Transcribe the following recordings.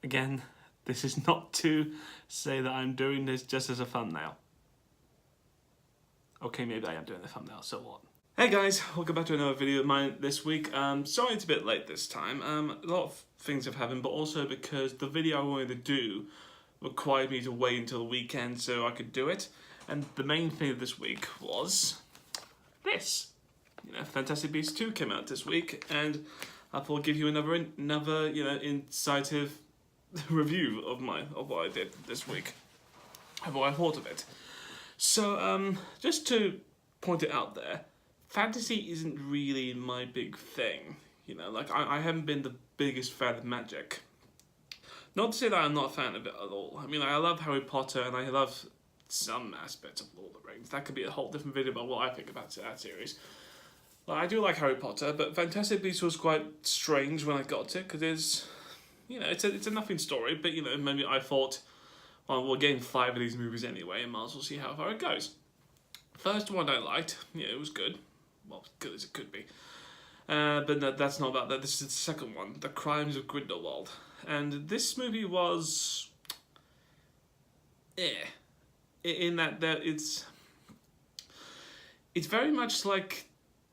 Again, this is not to say that I'm doing this just as a thumbnail. Okay, maybe I am doing the thumbnail, so what? Hey guys, welcome back to another video of mine this week. Sorry it's a bit late this time. A lot of things have happened, but also because the video I wanted to do required me to wait until the weekend so I could do it. And the main thing of this week was this. Fantastic Beasts 2 came out this week, and I thought I'd give you another incisive review of what I did this week, and what I thought of it. So, just to point it out there, fantasy isn't really my big thing. I haven't been the biggest fan of magic. Not to say that I'm not a fan of it at all. I mean, I love Harry Potter, and I love some aspects of Lord of the Rings. That could be a whole different video about what I think about that series. I do like Harry Potter, but Fantastic Beasts was quite strange when I got it, because it's a nothing story, but maybe I thought, well, we're getting 5 of these movies anyway, and might as well see how far it goes. First one I liked, it was good. Well, as good as it could be. But no, that's not about that. This is the second one, The Crimes of Grindelwald. And this movie was... in that it's very much like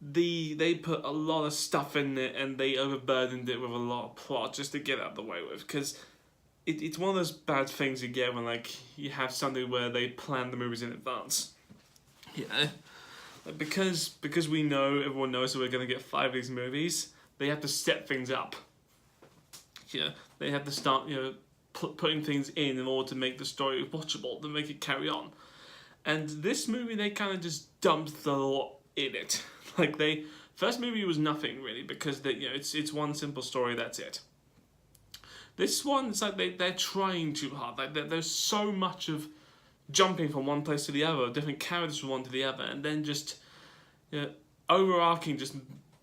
they put a lot of stuff in it and they overburdened it with a lot of plot just to get out of the way with, because it's one of those bad things you get when you have something where they plan the movies in advance. Because everyone knows that we're going to get 5 of these movies, they have to set things up. They have to start putting things in order to make the story watchable, to make it carry on. And this movie, they kind of just dumped the lot in it. First movie was nothing really, because it's one simple story, that's it. This one, it's like they're trying too hard. There's so much of jumping from one place to the other, different characters from one to the other, and then just overarching, just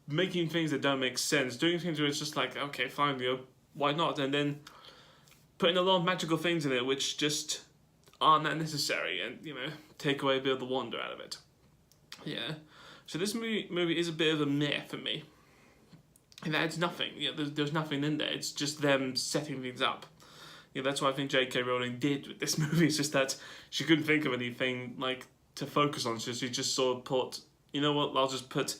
making things that don't make sense, doing things where it's just like, okay, fine, why not? And then putting a lot of magical things in it which just aren't that necessary, and take away a bit of the wonder out of it. So this movie is a bit of a meh for me. It's nothing. There's nothing in there. It's just them setting things up. That's what I think J.K. Rowling did with this movie. It's just that she couldn't think of anything to focus on. So she just sort of put, I'll just put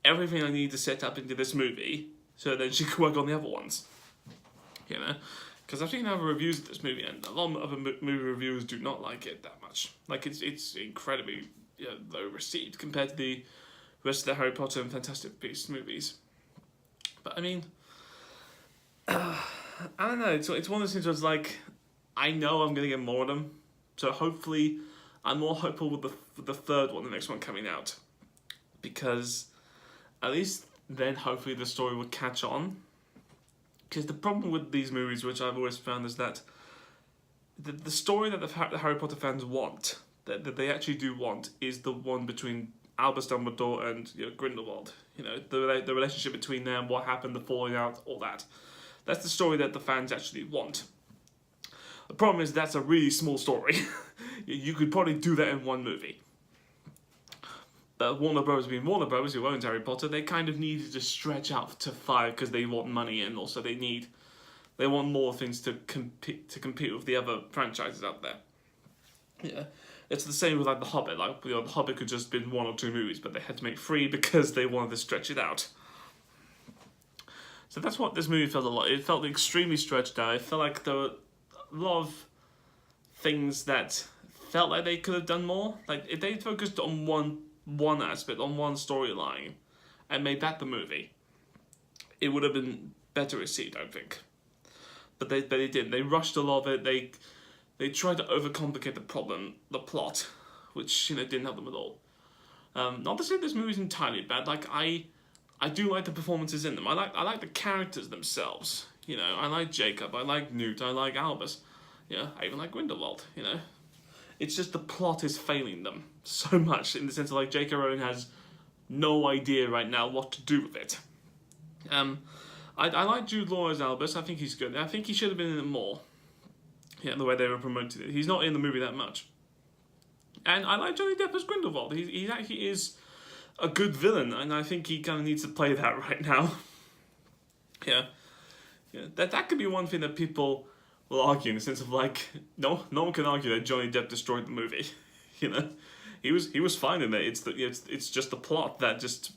everything I need to set up into this movie, so then she could work on the other ones. Because I've seen other reviews of this movie, and a lot of other movie reviewers do not like it that much. It's incredibly low received compared to the rest of the Harry Potter and Fantastic Beasts movies. But I mean, I don't know. It's one of those things where it's I know I'm gonna get more of them, so hopefully I'm more hopeful with the third one, the next one coming out, because at least then hopefully the story will catch on. Because the problem with these movies, which I've always found, is that the story that the Harry Potter fans want, that they actually do want, is the one between Albus Dumbledore and Grindelwald. The relationship between them, what happened, the falling out, all that. That's the story that the fans actually want. The problem is that's a really small story. You could probably do that in one movie. But Warner Bros. Being Warner Bros., who owns Harry Potter, they kind of needed to stretch out to 5 because they want money, and also they want more things to compete with the other franchises out there. It's the same with The Hobbit. The Hobbit could just been 1 or 2 movies, but they had to make 3 because they wanted to stretch it out. So that's what this movie felt a lot. It felt extremely stretched out. It felt like there were a lot of things that felt like they could have done more. If they focused on one aspect, on one storyline, and made that the movie, it would have been better received, I think. But they didn't. They rushed a lot of it. They tried to overcomplicate the plot, which didn't help them at all. Not to say this movie's entirely bad. I do like the performances in them. I like the characters themselves. I like Jacob. I like Newt. I like Albus. I even like Grindelwald. It's just the plot is failing them so much, in the sense of J.K. Rowling has no idea right now what to do with it. I like Jude Law as Albus. I think he's good. I think he should have been in it more. The way they were promoted it. He's not in the movie that much. And I like Johnny Depp as Grindelwald. He actually is a good villain, and I think he kind of needs to play that right now. That could be one thing that people will argue in the sense of like, no one can argue that Johnny Depp destroyed the movie. You know, he was fine in it. It's just the plot that just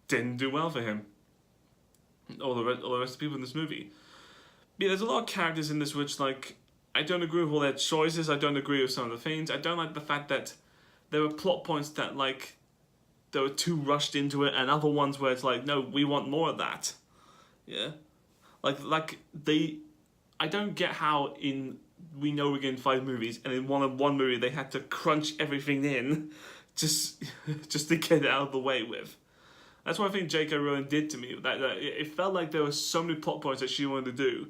didn't do well for him. All the rest of the people in this movie. But yeah, there's a lot of characters in this which, like, I don't agree with all their choices. I don't agree with some of the things. I don't like the fact that there were plot points that, like, they were too rushed into it, and other ones where it's like, no, we want more of that. Yeah, I don't get how we know we're getting 5 movies, and in one movie they had to crunch everything in, just to get it out of the way with. That's what I think J.K. Rowling did to me. That it felt like there were so many plot points that she wanted to do,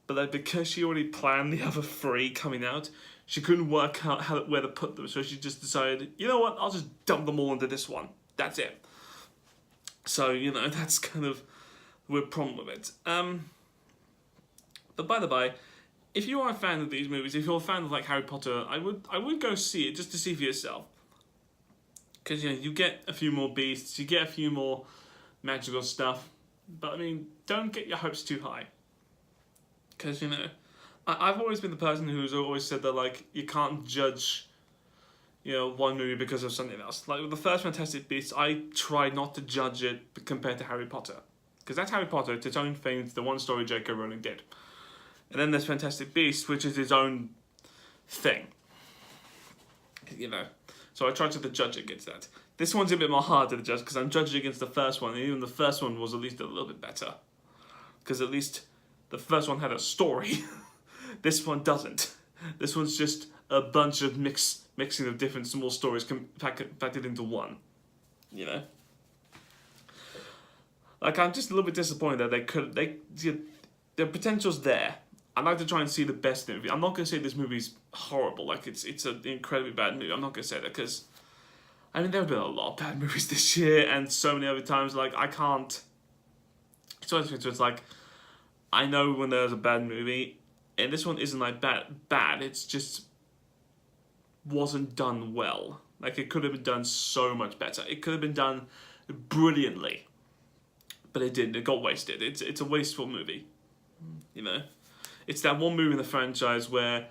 but that because she already planned the other 3 coming out, she couldn't work out where to put them. So she just decided, you know what, I'll just dump them all into this one. That's it. So, you know, that's kind of the weird problem with it. But by the by, if you are a fan of these movies, if you're a fan of like Harry Potter, I would go see it just to see for yourself. Because, you know, you get a few more beasts, you get a few more magical stuff, but I mean, don't get your hopes too high. Because, you know, I've always been the person who's always said that, like, you can't judge, you know, one movie because of something else. Like, with the first Fantastic Beasts, I tried not to judge it compared to Harry Potter. Because that's Harry Potter, it's its own thing, it's the one story J.K. Rowling did. And then there's Fantastic Beasts, which is its own thing. You know. So I tried to judge against that. This one's a bit more hard to judge because I'm judging against the first one, and even the first one was at least a little bit better. Because at least the first one had a story. This one doesn't. This one's just a bunch of mixing of different small stories packed into one. You know? Like, I'm just a little bit disappointed that their potential's there. I'd like to try and see the best movie. I'm not going to say this movie's horrible, like it's an incredibly bad movie. I'm not going to say that because, I mean, there have been a lot of bad movies this year and so many other times, like, I can't... So it's like, I know when there's a bad movie, and this one isn't like bad, it's just wasn't done well. Like, it could have been done so much better. It could have been done brilliantly, but it didn't. It got wasted. It's a wasteful movie, you know? It's that one movie in the franchise where,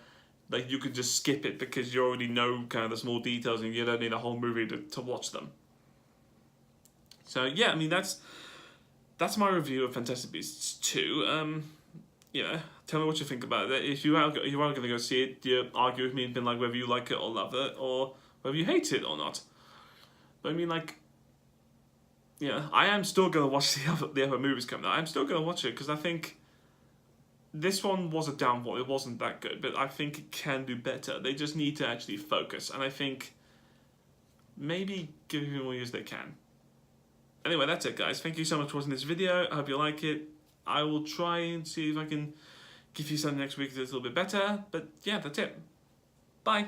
like, you could just skip it because you already know kind of the small details and you don't need a whole movie to watch them. So, yeah, I mean, that's my review of Fantastic Beasts 2. You know, tell me what you think about it. If you are going to go see it, you argue with me and been like whether you like it or love it or whether you hate it or not. But I mean, like, yeah, I am still going to watch the other movies coming out. I'm still going to watch it because I think this one was a downfall. It wasn't that good, but I think it can do better. They just need to actually focus, and I think maybe give it more use they can. Anyway, that's it, guys. Thank you so much for watching this video. I hope you like it. I will try and see if I can give you something next week that's a little bit better. But yeah, that's it. Bye.